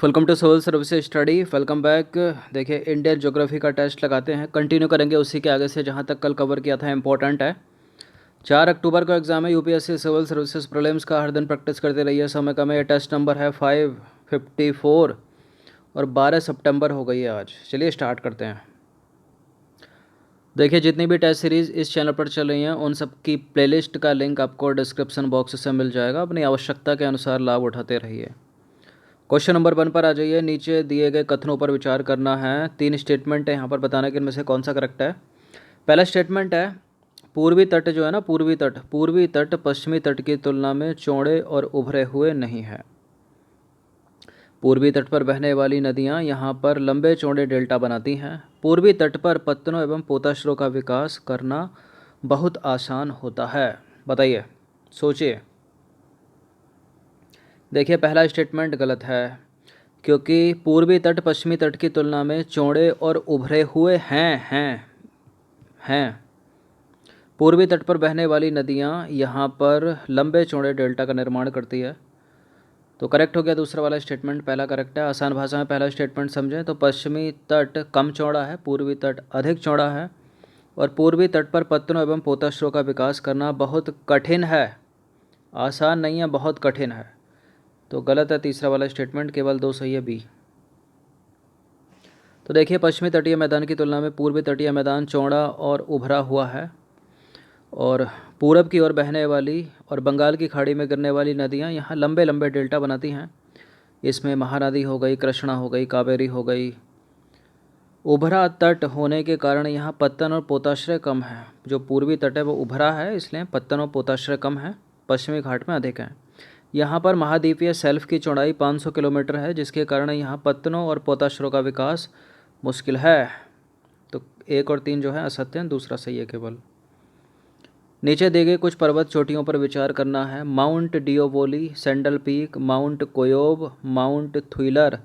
Welcome to civil services study. Welcome back. देखिए, Indian geography का test लगाते हैं, कंटिन्यू करेंगे उसी के आगे से जहाँ तक कल कवर किया था। इंपॉर्टेंट है। 4 अक्टूबर को एग्जाम है यूपीएससी सिविल सर्विसेज प्रीलिम्स का। हर दिन प्रैक्टिस करते रहिए। समय कम है। ये टेस्ट नंबर है 554 और 12 सितंबर हो गई है आज। चलिए स्टार्ट करते हैं। देखिए, जितनी भी टेस्ट सीरीज़ इस चैनल पर चल रही हैं उन सब की प्लेलिस्ट का लिंक आपको डिस्क्रिप्शन बॉक्स से मिल जाएगा। अपनी आवश्यकता के अनुसार लाभ उठाते रहिए। क्वेश्चन नंबर 1 पर आ जाइए। नीचे दिए गए कथनों पर विचार करना है। 3 स्टेटमेंट है यहाँ पर, बताना कि इनमें से कौन सा करेक्ट है। पहला स्टेटमेंट है, पूर्वी तट जो है ना, पूर्वी तट पश्चिमी तट की तुलना में चौड़े और उभरे हुए नहीं है। पूर्वी तट पर बहने वाली नदियाँ यहाँ पर लंबे चौड़े डेल्टा बनाती हैं। पूर्वी तट पर पत्तनों एवं पोताश्रों का विकास करना बहुत आसान होता है। बताइए, सोचिए। देखिए, पहला स्टेटमेंट गलत है, क्योंकि पूर्वी तट पश्चिमी तट की तुलना में चौड़े और उभरे हुए हैं। पूर्वी तट पर बहने वाली नदियाँ यहाँ पर लंबे चौड़े डेल्टा का निर्माण करती है। तो करेक्ट हो गया दूसरा वाला स्टेटमेंट। पहला करेक्ट है। आसान भाषा में पहला स्टेटमेंट समझें तो पश्चिमी तट कम चौड़ा है, पूर्वी तट अधिक चौड़ा है, और पूर्वी तट पर पत्तनों एवं पोताश्रों का विकास करना बहुत कठिन है। आसान नहीं है, बहुत कठिन है। तो गलत है तीसरा वाला स्टेटमेंट, केवल 2 सही है, बी। तो देखिए, पश्चिमी तटीय मैदान की तुलना में पूर्वी तटीय मैदान चौड़ा और उभरा हुआ है, और पूरब की ओर बहने वाली और बंगाल की खाड़ी में गिरने वाली नदियाँ यहाँ लंबे लंबे डेल्टा बनाती हैं। इसमें महानदी हो गई, कृष्णा हो गई, कावेरी हो गई। उभरा तट होने के कारण यहाँ पत्तन और पोताश्रय कम है। जो पूर्वी तट है वो उभरा है, इसलिए पत्तन और पोताश्रय कम है, पश्चिमी घाट में अधिक है। यहाँ पर महाद्वीपीय शेल्फ की चौड़ाई 500 किलोमीटर है, जिसके कारण यहाँ पत्तनों और पोताश्रों का विकास मुश्किल है। तो 1 और 3 जो है असत्य हैं, दूसरा सही है केवल। नीचे दिए गए कुछ पर्वत चोटियों पर विचार करना है। Mount Diavolo, Saddle Peak, Mount Koyob, Mount Thuillier.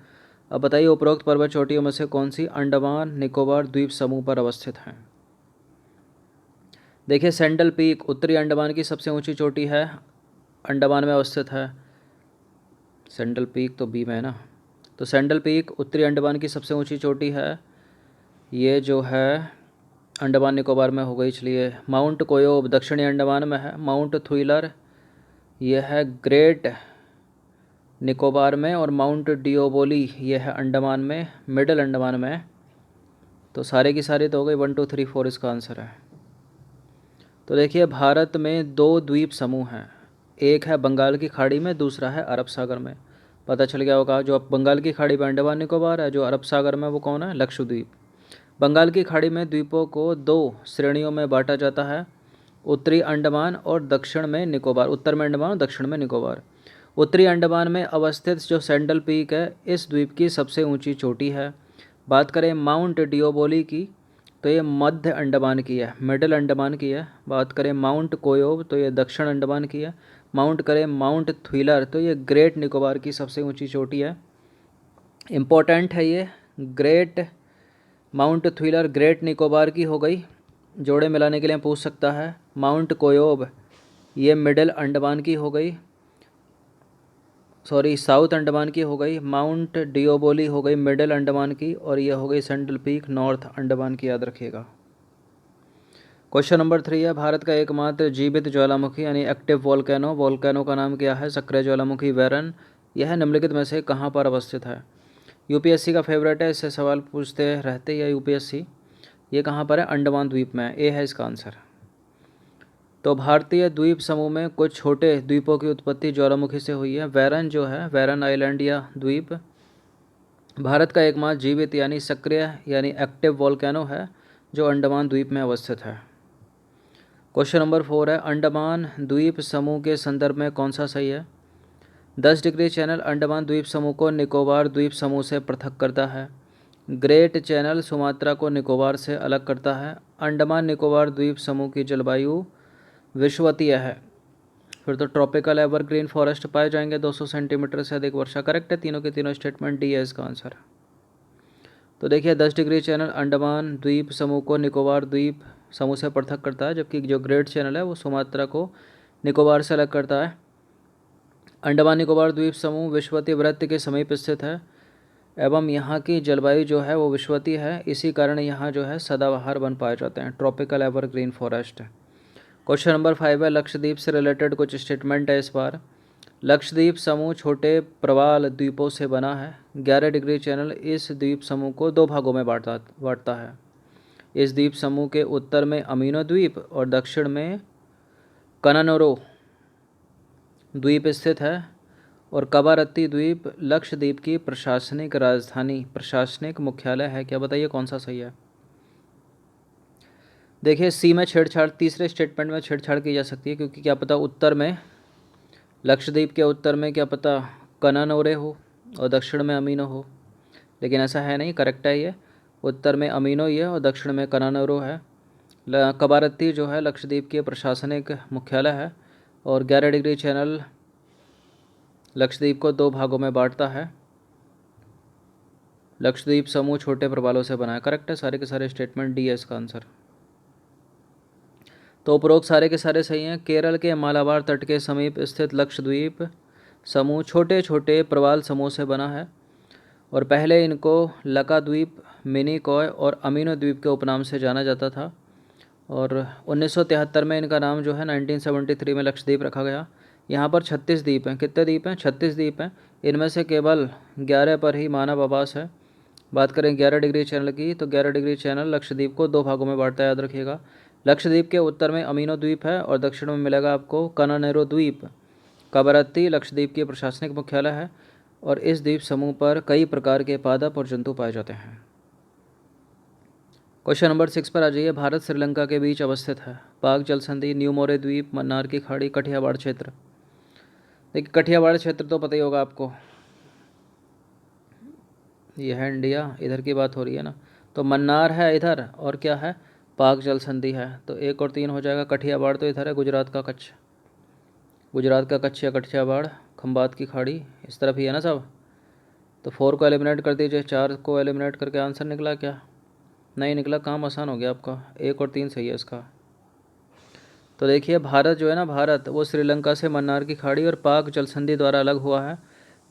अब बताइए, उपरोक्त पर्वत चोटियों में से कौन सी अंडमान निकोबार द्वीप समूह पर अवस्थित हैं। देखिए, सैंडल पीक उत्तरी अंडमान की सबसे ऊंची चोटी है, अंडमान में अवस्थित है। सैंडल पीक तो बी में है ना। तो सैंडल पीक उत्तरी अंडमान की सबसे ऊंची चोटी है, ये जो है अंडमान निकोबार में हो गई। इसलिए माउंट कोयोब दक्षिणी अंडमान में है। माउंट थुइलर यह है ग्रेट निकोबार में, और माउंट डिओबोली यह है अंडमान में, मिडल अंडमान में। तो सारे की सारी तो हो गई, 1 2 3 4 इसका आंसर है। तो देखिए, भारत में 2 द्वीप समूह हैं। एक है बंगाल की खाड़ी में, दूसरा है अरब सागर में। पता चल गया होगा, जो बंगाल की खाड़ी में अंडमान निकोबार है, जो अरब सागर में वो कौन है, लक्षद्वीप। बंगाल की खाड़ी में द्वीपों को 2 श्रेणियों में बांटा जाता है, उत्तरी अंडमान और दक्षिण में निकोबार। उत्तर में अंडमान और दक्षिण में निकोबार। उत्तरी अंडमान में अवस्थित जो सैंडल पीक है, इस द्वीप की सबसे ऊंची चोटी है। बात करें माउंट डिओबोली की, तो ये मध्य अंडमान की है, मिडिल अंडमान की है। बात करें माउंट कोयोब, तो ये दक्षिण अंडमान की है। माउंट थुइलर, तो ये ग्रेट निकोबार की सबसे ऊंची चोटी है। इम्पोर्टेंट है ये। ग्रेट माउंट थुइलर ग्रेट निकोबार की हो गई, जोड़े मिलाने के लिए पूछ सकता है। माउंट कोयोब ये मिडिल अंडमान की हो गई, सॉरी साउथ अंडमान की हो गई। माउंट डिओबोली हो गई मिडिल अंडमान की, और ये हो गई सैंडल पीक नॉर्थ अंडमान की, याद रखिएगा। क्वेश्चन नंबर 3 है, भारत का एकमात्र जीवित ज्वालामुखी यानी एक्टिव वोल्केनो का नाम क्या है। सक्रिय ज्वालामुखी वैरन। यह निम्नलिखित में से कहाँ पर अवस्थित है। यूपीएससी का फेवरेट है, इससे सवाल पूछते रहते हैं यूपीएससी। ये कहाँ पर है, अंडमान द्वीप में। ए है इसका आंसर। तो भारतीय द्वीप समूह में कुछ छोटे द्वीपों की उत्पत्ति ज्वालामुखी से हुई है। वैरन जो है, वैरन आइलैंड या द्वीप, भारत का एकमात्र जीवित यानी सक्रिय यानी एक्टिव वोल्केनो है, जो अंडमान द्वीप में अवस्थित है। क्वेश्चन नंबर 4 है, अंडमान द्वीप समूह के संदर्भ में कौन सा सही है। 10 डिग्री चैनल अंडमान द्वीप समूह को निकोबार द्वीप समूह से पृथक करता है। ग्रेट चैनल सुमात्रा को निकोबार से अलग करता है। अंडमान निकोबार द्वीप समूह की जलवायु विषुवतीय है। फिर तो ट्रॉपिकल एवरग्रीन फॉरेस्ट पाए जाएंगे 200 सेंटीमीटर से अधिक वर्षा। करेक्ट है तीनों के तीनों स्टेटमेंट, डी है इसका आंसर। तो देखिए, 10 डिग्री चैनल अंडमान द्वीप समूह को निकोबार द्वीप समूह से पृथक करता है, जबकि जो ग्रेट चैनल है वो सुमात्रा को निकोबार से अलग करता है। अंडमान निकोबार द्वीप समूह विषुवतीय वृत्त के समीप स्थित है। एवं यहाँ की जलवायु जो है वो विषुवतीय है, इसी कारण यहाँ जो है सदाबहार वन पाए जाते हैं, tropical evergreen forest. Question number 5 है, लक्षद्वीप से रिलेटेड कुछ स्टेटमेंट है इस बार। लक्षद्वीप समूह छोटे प्रवाल द्वीपों से बना है। 11 डिग्री चैनल इस द्वीप समूह को 2 भागों में बांटता है। इस द्वीप समूह के उत्तर में अमीनो द्वीप और दक्षिण में कनानोरो द्वीप स्थित है। और कवारत्ती द्वीप लक्षद्वीप की प्रशासनिक राजधानी, प्रशासनिक मुख्यालय है। क्या बताइए कौन सा सही है? देखिए सी में छेड़छाड़, तीसरे स्टेटमेंट में छेड़छाड़ की जा सकती है, क्योंकि क्या पता उत्तर में, लक्षद्वीप के उत्तर में क्या पता कनानोरे हो और दक्षिण में अमीनो हो, लेकिन ऐसा है नहीं, करेक्ट है ये, उत्तर में अमीनो ही है और दक्षिण में कनानोरो है। कवारत्ती जो है लक्षद्वीप के प्रशासनिक मुख्यालय है। और 11 डिग्री चैनल लक्षद्वीप को 2 भागों में बांटता है। लक्षद्वीप समूह छोटे प्रवालों से बना है, करेक्ट है, सारे के सारे स्टेटमेंट डी है इसका आंसर। तो उपरोक्त सारे के सारे सही हैं। केरल के मालाबार तट के समीप स्थित लक्षद्वीप समूह छोटे छोटे प्रवाल समूह से बना है और पहले इनको लकाद्वीप, मिनिकॉय और अमीनो द्वीप के उपनाम से जाना जाता था। और 1973 में इनका नाम जो है 1973 में लक्षद्वीप रखा गया। यहाँ पर 36 द्वीप हैं। कितने द्वीप हैं? 36 द्वीप हैं। इनमें से केवल 11 पर ही मानव आवास है। बात करें 11 डिग्री चैनल की, तो 11 डिग्री चैनल लक्षद्वीप को 2 भागों में बांटता है, याद रखिएगा। लक्षद्वीप के उत्तर में अमीनो द्वीप है और दक्षिण में मिलेगा आपको कनानेरो द्वीप। कवरत्ती लक्षद्वीप की प्रशासनिक मुख्यालय है और इस द्वीप समूह पर कई प्रकार के पादप और जंतु पाए जाते हैं। क्वेश्चन नंबर 6 पर आ जाइए। भारत श्रीलंका के बीच अवस्थित है। पाक जल संधि, न्यू मोरे द्वीप, मन्नार की खाड़ी, कठियावाड़ क्षेत्र। देखिए कठियावाड़ क्षेत्र तो पता ही होगा आपको, यह है इंडिया, इधर की बात हो रही है ना। तो मन्नार है इधर और क्या है, पाक जल संधि है। तो 1 और 3 हो जाएगा। कठियावाड़ तो इधर है, गुजरात का कच्छ, गुजरात का कच्छ या कठियावाड़, खंबात की खाड़ी इस तरफ ही है ना सब। तो 4 को एलिमिनेट कर दीजिए, 4 को एलिमिनेट करके आंसर निकला क्या? नहीं निकला, काम आसान हो गया आपका। 1 और 3 सही है इसका। तो देखिए भारत जो है ना, भारत वो श्रीलंका से मन्नार की खाड़ी और पाक जल संधि द्वारा अलग हुआ है।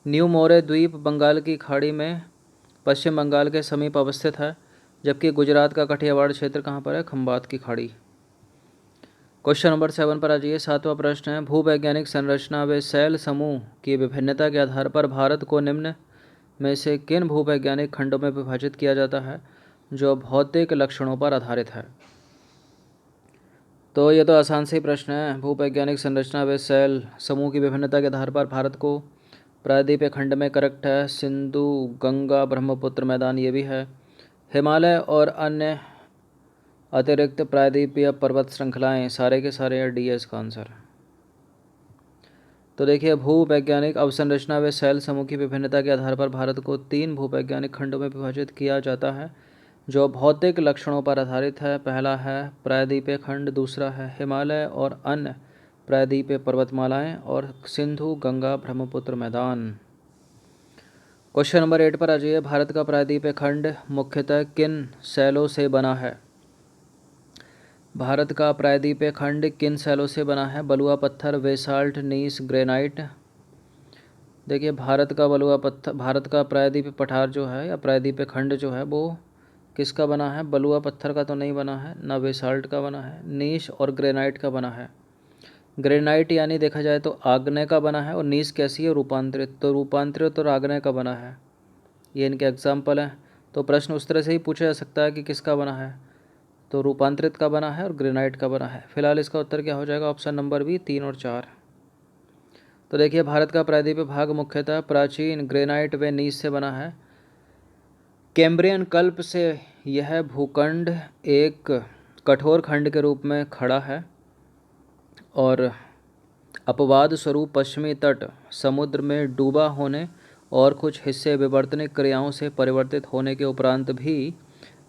न्यू मोरे द्वीप बंगाल की खाड़ी में पश्चिम बंगाल के समीप अवस्थित है, जबकि गुजरात का कठियावाड़ क्षेत्र कहाँ पर है? खंबात की खाड़ी। क्वेश्चन नंबर 7 पर आ जाइए। 7वां प्रश्न है, भूवैज्ञानिक संरचना व शैल समूह की विभिन्नता के आधार पर भारत को निम्न में से किन भूवैज्ञानिक खंडों में विभाजित किया जाता है जो भौतिक लक्षणों पर आधारित है? तो ये तो आसान से ही प्रश्न है। भूवैज्ञानिक संरचना व शैल समूह की विभिन्नता के आधार पर भारत को प्रायद्वीपीय खंड में, करेक्ट है, सिंधु, गंगा, ब्रह्मपुत्र मैदान ये भी है। हिमालय और अन्य अतिरिक्त प्रायद्वीपीय पर्वत श्रृंखलाएं, सारे के सारे डी है इसका आंसर। तो देखिए भूवैज्ञानिक अवसंरचना व शैल समूह की विभिन्नता के आधार पर भारत को 3 भूवैज्ञानिक खंडों में विभाजित किया जाता है जो भौतिक लक्षणों पर आधारित है। पहला है प्रायद्वीपीय खंड, दूसरा है हिमालय और अन्य प्रायद्वीपीय पर्वतमालाएं, और सिंधु, गंगा, ब्रह्मपुत्र मैदान। क्वेश्चन नंबर 8 पर आ जाइए। भारत का प्रायद्वीपीय खंड मुख्यतः किन शैलों से बना है? भारत का प्रायद्वीपीय खंड किन शैलों से बना है? बलुआ पत्थर, बेसाल्ट, नीस, ग्रेनाइट। देखिए भारत का बलुआ पत्थर, भारत का प्रायद्वीपीय पठार जो है या प्रायद्वीपीय खंड जो है वो किसका बना है? बलुआ पत्थर का तो नहीं बना है, ना बेसाल्ट का बना है, नीस और ग्रेनाइट का बना है। ग्रेनाइट यानी देखा जाए तो आग्नेय का बना है और नीस कैसी है? रूपांतरित। तो रूपांतरित और आग्नेय का बना है, ये इनके एग्जाम्पल हैं। तो प्रश्न उस तरह से ही पूछा जा सकता है कि किसका बना है, तो रूपांतरित का बना है और ग्रेनाइट का बना है। फिलहाल इसका उत्तर क्या हो जाएगा? ऑप्शन नंबर बी, 3 और 4। तो देखिए भारत का प्रायद्वीपीय भाग मुख्यतः प्राचीन ग्रेनाइट व नीस से बना है। कैम्ब्रियन कल्प से यह भूखंड एक कठोर खंड के रूप में खड़ा है और अपवाद स्वरूप पश्चिमी तट समुद्र में डूबा होने और कुछ हिस्से विवर्तनिक क्रियाओं से परिवर्तित होने के उपरांत भी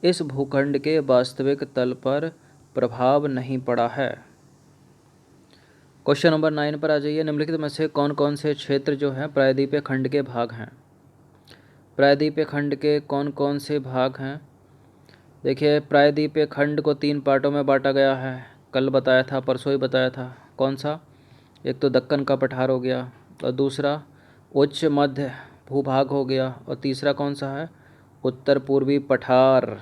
इस भूखंड के वास्तविक तल पर प्रभाव नहीं पड़ा है। क्वेश्चन नंबर 9 पर आ जाइए। निम्नलिखित में से कौन कौन से क्षेत्र जो हैं प्रायद्वीपीय खंड के भाग हैं? प्रायद्वीपीय खंड के कौन कौन से भाग हैं? देखिए प्रायद्वीपीय खंड को 3 पार्टों में बांटा गया है, कल बताया था, परसों ही बताया था। कौन सा? एक तो दक्कन का पठार हो गया और दूसरा उच्च मध्य भूभाग हो गया, और तीसरा कौन सा है, उत्तर पूर्वी पठार।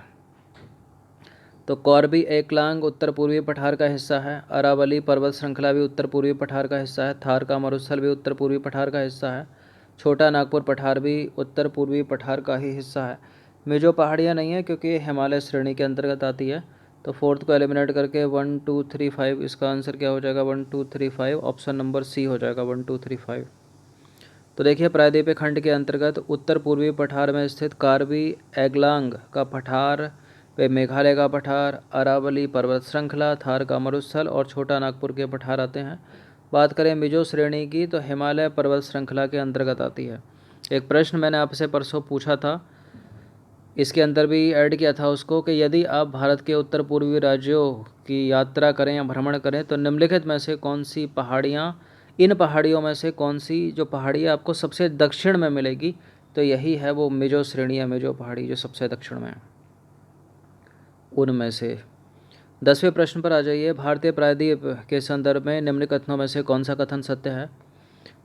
तो कॉर्बी एकलांग उत्तर पूर्वी पठार का हिस्सा है, अरावली पर्वत श्रृंखला भी उत्तर पूर्वी पठार का हिस्सा है, थार का मरुस्थल भी उत्तर पूर्वी पठार का हिस्सा है, छोटा नागपुर पठार भी उत्तर पूर्वी पठार का ही हिस्सा है। मिजो पहाड़ियाँ नहीं है क्योंकि ये हिमालय श्रेणी के अंतर्गत आती है। तो फोर्थ को एलिमिनेट करके 1 2 3 5, इसका आंसर क्या हो जाएगा, 1 2 3 5, ऑप्शन नंबर सी हो जाएगा 1 2 3 5। तो देखिए प्रायद्वीपीय खंड के अंतर्गत उत्तर पूर्वी पठार में स्थित कार्बी एंगलांग का पठार वे मेघालय का पठार, अरावली पर्वत श्रृंखला, थार का मरुस्थल और छोटा नागपुर के पठार आते हैं। बात करें मिजो श्रेणी की तो हिमालय पर्वत श्रृंखला के अंतर्गत आती है। एक प्रश्न मैंने आपसे परसों पूछा था, इसके अंदर भी ऐड किया था उसको, कि यदि आप भारत के उत्तर पूर्वी राज्यों की यात्रा करें या भ्रमण करें तो निम्नलिखित में से कौन सी पहाड़ियाँ, इन पहाड़ियों में से कौन सी जो पहाड़ियाँ आपको सबसे दक्षिण में मिलेगी, तो यही है वो मिजो श्रेणी या मिजो पहाड़ी जो सबसे दक्षिण में है उनमें से। 10वें प्रश्न पर आ जाइए। भारतीय प्रायद्वीप के संदर्भ में निम्न कथनों में से कौन सा कथन सत्य है।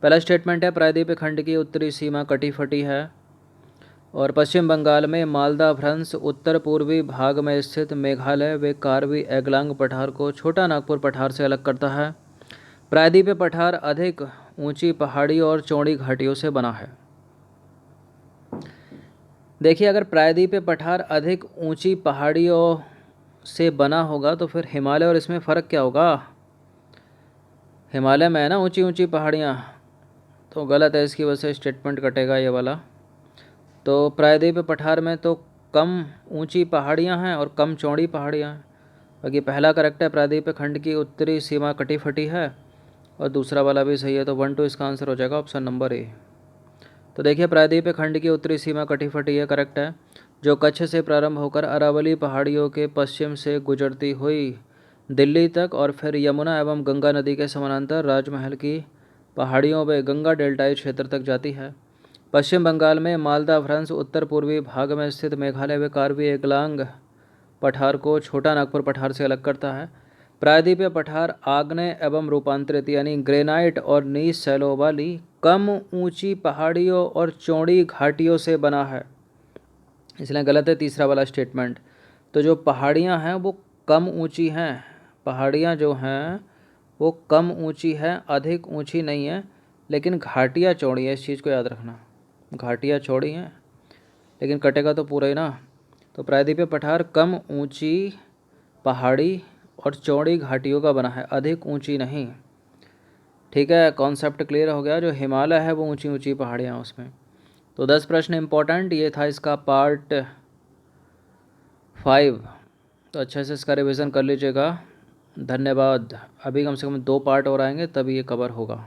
पहला स्टेटमेंट है, प्रायद्वीप खंड की उत्तरी सीमा कटी फटी है और पश्चिम बंगाल में मालदा भ्रंश उत्तर पूर्वी भाग में स्थित मेघालय व कार्बी एंगलांग पठार को छोटा नागपुर पठार से अलग करता है। प्रायद्वीपीय पठार अधिक ऊंची पहाड़ी और चौड़ी घाटियों से बना है। देखिए अगर प्रायद्वीपीय पठार अधिक ऊंची पहाड़ियों से बना होगा तो फिर हिमालय और इसमें फ़र्क क्या होगा। हिमालय में है ना ऊंची ऊंची पहाड़ियाँ, तो गलत है, इसकी वजह से स्टेटमेंट कटेगा ये वाला। तो प्रायद्वीपीय पठार में तो कम ऊंची पहाड़ियाँ हैं और कम चौड़ी पहाड़ियाँ हैं। बाकी पहला करेक्ट है, प्रायद्वीपीय खंड की उत्तरी सीमा कटी फटी है, और दूसरा वाला भी सही है। तो 1 2 इसका आंसर हो जाएगा ऑप्शन नंबर ए। तो देखिए प्रायद्वीपीय खंड की उत्तरी सीमा कटी फटी है, करेक्ट है, जो कच्छ से प्रारंभ होकर अरावली पहाड़ियों के पश्चिम से गुजरती हुई दिल्ली तक और फिर यमुना एवं गंगा नदी के समानांतर राजमहल की पहाड़ियों व गंगा डेल्टाई क्षेत्र तक जाती है। पश्चिम बंगाल में मालदा भ्रंश उत्तर पूर्वी भाग में स्थित मेघालय व कार्बी एंगलांग पठार को छोटा नागपुर पठार से अलग करता है। प्रायद्वीपीय पठार आग्नेय एवं रूपांतरित यानी ग्रेनाइट और नीच शैलों वाली कम ऊंची पहाड़ियों और चौड़ी घाटियों से बना है, इसलिए गलत है तीसरा वाला स्टेटमेंट। तो जो पहाड़ियाँ हैं वो कम ऊंची हैं, पहाड़ियाँ जो हैं वो कम ऊंची हैं, अधिक ऊंची नहीं है, लेकिन घाटियाँ चौड़ी है, इस चीज़ को याद रखना, घाटियाँ चौड़ी हैं लेकिन कटेगा तो पूरा ही ना। तो प्रायद्वीपीय पठार कम ऊंची पहाड़ी और चौड़ी घाटियों का बना है, अधिक ऊंची नहीं। ठीक है, कॉन्सेप्ट क्लियर हो गया। जो हिमालय है वो ऊंची ऊंची पहाड़ियाँ उसमें। तो 10 प्रश्न इंपॉर्टेंट ये था इसका पार्ट 5, तो अच्छे से इसका रिवीजन कर लीजिएगा। धन्यवाद। अभी कम से कम 2 पार्ट और आएंगे तभी ये कवर होगा।